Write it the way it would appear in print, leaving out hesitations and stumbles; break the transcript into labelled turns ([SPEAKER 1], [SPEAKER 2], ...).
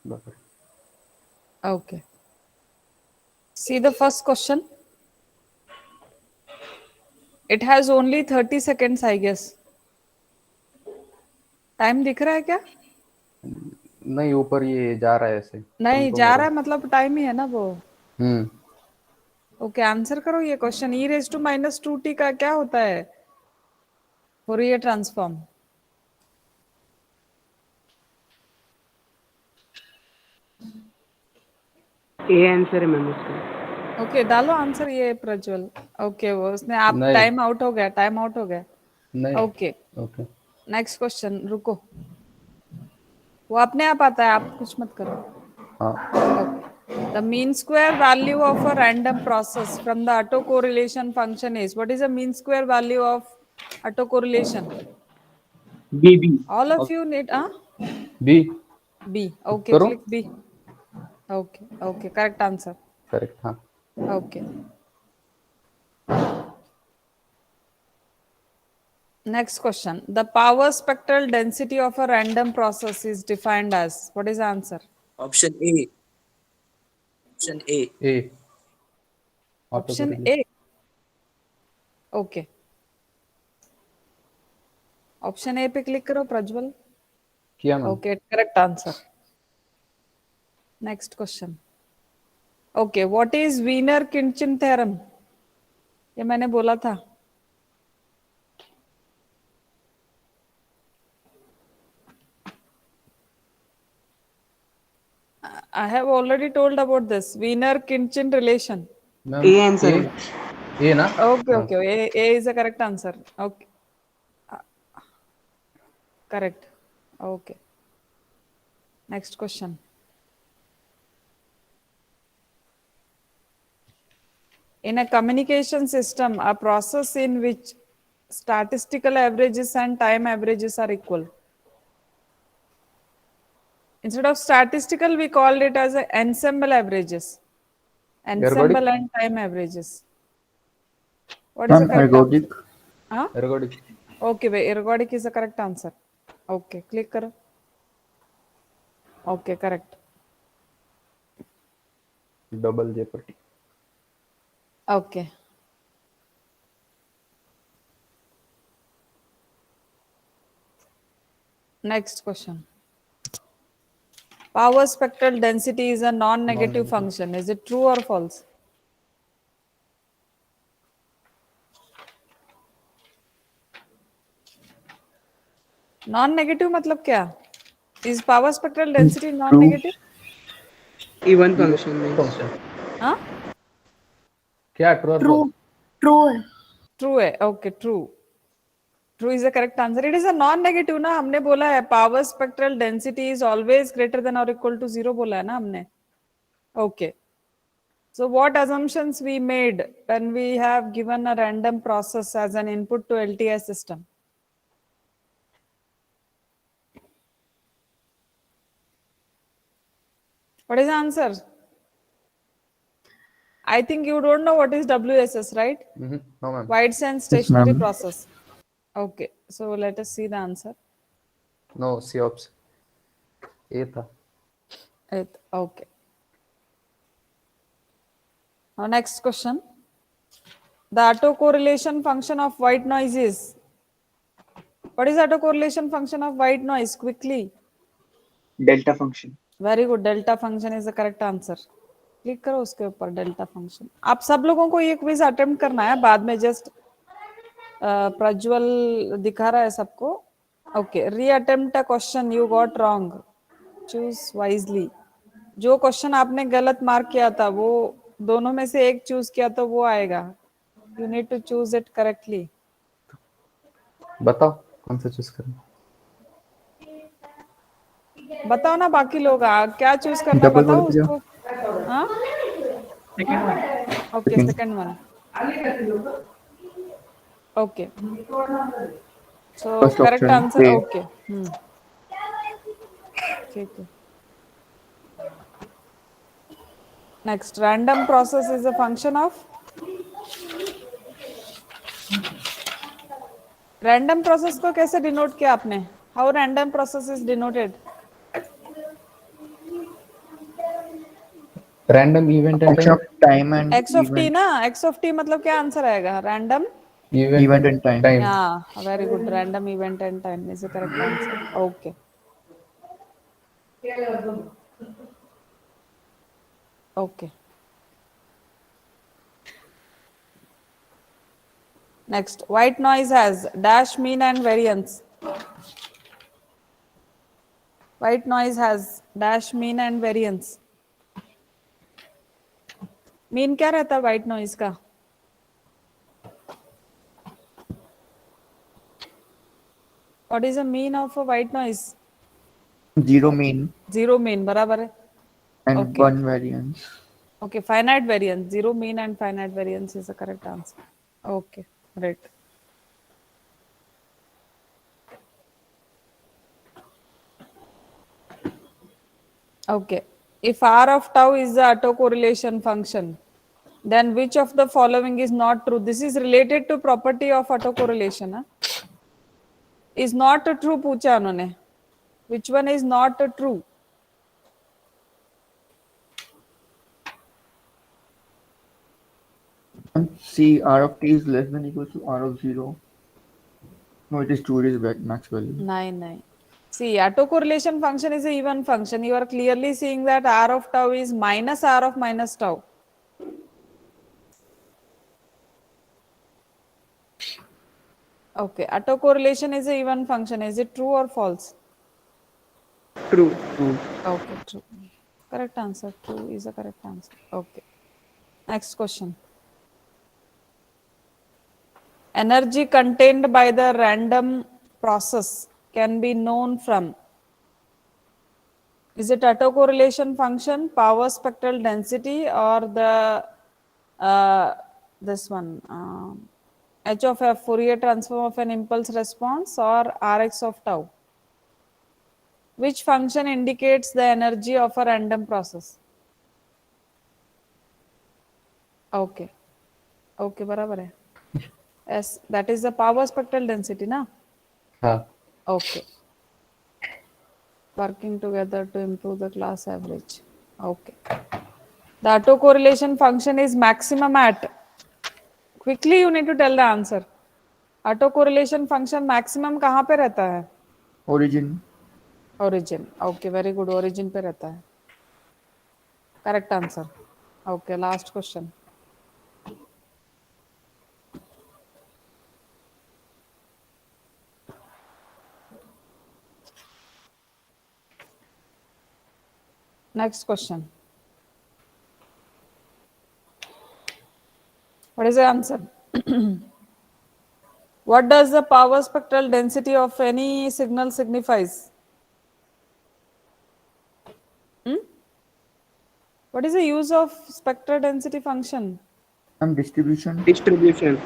[SPEAKER 1] बराबर।
[SPEAKER 2] Okay. See the first question. It has only 30 seconds, I guess. Time दिख रहा है क्या?
[SPEAKER 1] नहीं, ऊपर ये जा रहा है ऐसे,
[SPEAKER 2] नहीं
[SPEAKER 1] कंफर्म
[SPEAKER 2] जा
[SPEAKER 1] हो
[SPEAKER 2] रहा
[SPEAKER 1] रहा
[SPEAKER 2] है, मतलब टाइम ही है ना वो।
[SPEAKER 1] है।
[SPEAKER 2] ओके, आंसर करो ये question. E raise to minus two t का क्या होता है? Fourier transform.
[SPEAKER 3] ए आंसर है मैम उसका।
[SPEAKER 2] ओके, डालो आंसर ये प्रज्वल। ओके, वो उसने आप
[SPEAKER 1] नहीं
[SPEAKER 2] टाइम आउट हो गया, टाइम आउट हो गया।
[SPEAKER 1] नहीं।
[SPEAKER 2] Okay,
[SPEAKER 1] okay.
[SPEAKER 2] Next question. रुको, वो अपने आप आता है, आप कुछ मत करो।
[SPEAKER 1] हाँ।
[SPEAKER 2] Okay. The mean square value of a random process from the autocorrelation function is, what is the mean square value of autocorrelation?
[SPEAKER 3] B B.
[SPEAKER 2] All of you need,
[SPEAKER 1] B.
[SPEAKER 2] B. Okay,
[SPEAKER 1] करो।
[SPEAKER 2] click B. Okay, okay, correct answer.
[SPEAKER 1] Correct, हाँ।
[SPEAKER 2] Okay. Next question. The power spectral density of a random process is defined as, what is the answer?
[SPEAKER 4] Option A. Option A.
[SPEAKER 1] A. Auto
[SPEAKER 2] Option
[SPEAKER 1] करेगी।
[SPEAKER 2] A. Okay. Option A पे click करो प्रज्वल।
[SPEAKER 1] किया ma'am.
[SPEAKER 2] Okay, correct answer. Next question. Okay, what is Wiener-Kirchner theorem? ये मैंने बोला था। I have already told about this Wiener-Kirchner relation.
[SPEAKER 1] Ma'am
[SPEAKER 3] A
[SPEAKER 1] A.
[SPEAKER 3] Answer है।
[SPEAKER 1] ए ना।
[SPEAKER 2] Okay,
[SPEAKER 1] हाँ।
[SPEAKER 2] okay. A is the correct answer. Okay, correct. Okay. Next question. In a communication system, a process in which statistical averages and time averages are equal. Instead of statistical, we called it as a ensemble averages.
[SPEAKER 1] Ergodic.
[SPEAKER 2] Ensemble and time averages. What is the
[SPEAKER 5] ma'am
[SPEAKER 2] correct answer?
[SPEAKER 5] Ergodic.
[SPEAKER 2] Huh?
[SPEAKER 1] Ergodic.
[SPEAKER 2] Okay, wait, ergodic is the correct answer. Okay, click करो. Okay, correct.
[SPEAKER 1] Double जेपटी।
[SPEAKER 2] Okay. Next question. Power spectral density is a
[SPEAKER 1] non
[SPEAKER 2] non-negative
[SPEAKER 1] negative.
[SPEAKER 2] function. Is it true or false? Non-negative मतलब क्या? Is power spectral density
[SPEAKER 5] true.
[SPEAKER 2] non-negative?
[SPEAKER 3] Even
[SPEAKER 1] ये
[SPEAKER 3] function means.
[SPEAKER 1] Function
[SPEAKER 2] हाँ?
[SPEAKER 1] क्या, true और
[SPEAKER 5] true.
[SPEAKER 1] False?
[SPEAKER 5] True है।
[SPEAKER 2] True है. Okay, true. True is the correct answer. It is a non-negative ना, हमने बोला है power spectral density is always greater than or equal to zero बोला है ना हमने. Okay. So what assumptions we made when we have given a random process as an input to LTI system? What is the answer? I think you don't know what is WSS, right?
[SPEAKER 1] No ma'am.
[SPEAKER 2] Wide sense
[SPEAKER 5] yes
[SPEAKER 2] stationary
[SPEAKER 5] ma'am.
[SPEAKER 2] process. Okay, so let us see the answer.
[SPEAKER 1] No, C option A था।
[SPEAKER 2] Okay. Now next question. The autocorrelation function of white noise is. What is autocorrelation function of white noise? Quickly.
[SPEAKER 3] Delta function.
[SPEAKER 2] Very good. Delta function is the correct answer. Click करो उसके ऊपर delta function. आप सब लोगों को ये quiz attempt करना है, बाद में जस्ट प्रज्वल दिखा रहा है सबको। ओके, री attempt a question you got wrong, choose wisely. जो क्वेश्चन आपने गलत मार्क किया था वो दोनों में से एक चूज किया तो वो आएगा। You need to choose it correctly.
[SPEAKER 1] बताओ कौन सा चूज करें।
[SPEAKER 2] बताओ ना बाकी लोग, क्या चूज करना है
[SPEAKER 5] डबल बोल
[SPEAKER 2] बताओ
[SPEAKER 5] दिया।
[SPEAKER 2] उसको। हाँ, okay,
[SPEAKER 5] second.
[SPEAKER 2] Second one. Okay, so
[SPEAKER 5] first
[SPEAKER 2] correct
[SPEAKER 5] option
[SPEAKER 2] answer.
[SPEAKER 5] A.
[SPEAKER 2] Okay, ठीक है। Next, random process is a function of. Random process को कैसे डिनोट किया आपने? How random process is denoted?
[SPEAKER 1] Random event and
[SPEAKER 5] Function
[SPEAKER 1] time.
[SPEAKER 5] of time and
[SPEAKER 2] x of t
[SPEAKER 5] event.
[SPEAKER 2] ना, x of t मतलब क्या answer आएगा? Random,
[SPEAKER 5] Event and time.
[SPEAKER 2] yeah, very good. Random event and time is the correct answer. Okay. Okay. Next, white noise has dash, mean and variance. White noise has dash, mean and variance. Mean क्या रहता है white noise का? What is the mean of a white noise?
[SPEAKER 5] Zero mean
[SPEAKER 2] Zero mean, बराबर है.
[SPEAKER 5] and
[SPEAKER 2] Okay.
[SPEAKER 5] one variance.
[SPEAKER 2] Okay, finite variance. Zero mean and finite variance is the correct answer. Okay, great. Okay, if R of tau is the autocorrelation function, then which of the following is not true? This is related to property of autocorrelation. Huh? Is not true पूछा उन्होंने. Which one is not true?
[SPEAKER 5] And C, R of t is less than equal to R of 0. No, it is true, it is max value.
[SPEAKER 2] Nine. See, autocorrelation function is a even function. You are clearly seeing that R of tau is minus R of minus tau. Okay, autocorrelation is a even function. Is it true or false?
[SPEAKER 3] True.
[SPEAKER 2] Okay, true. Correct answer. True is a correct answer. Okay. Next question. Energy contained by the random process can be known from. Is it autocorrelation function, power spectral density, or the this one h of f, Fourier transform of an impulse response, or Rx of tau? Which function indicates the energy of a random process? Okay. Okay, बराबर है. Yes, that is the power spectral density, na?
[SPEAKER 1] हाँ.
[SPEAKER 2] Okay. Working together to improve the class average. Okay. The autocorrelation function is maximum at. Quickly you need to tell the answer. Autocorrelation function maximum कहाँ पे रहता है?
[SPEAKER 5] Origin.
[SPEAKER 2] Origin. Okay, very good. Origin पे रहता है. Correct answer. Okay, last question. Next question. What is the answer? What does the power spectral density of any signal signifies? What is the use of spectral density function?
[SPEAKER 5] And distribution.
[SPEAKER 3] Distribution.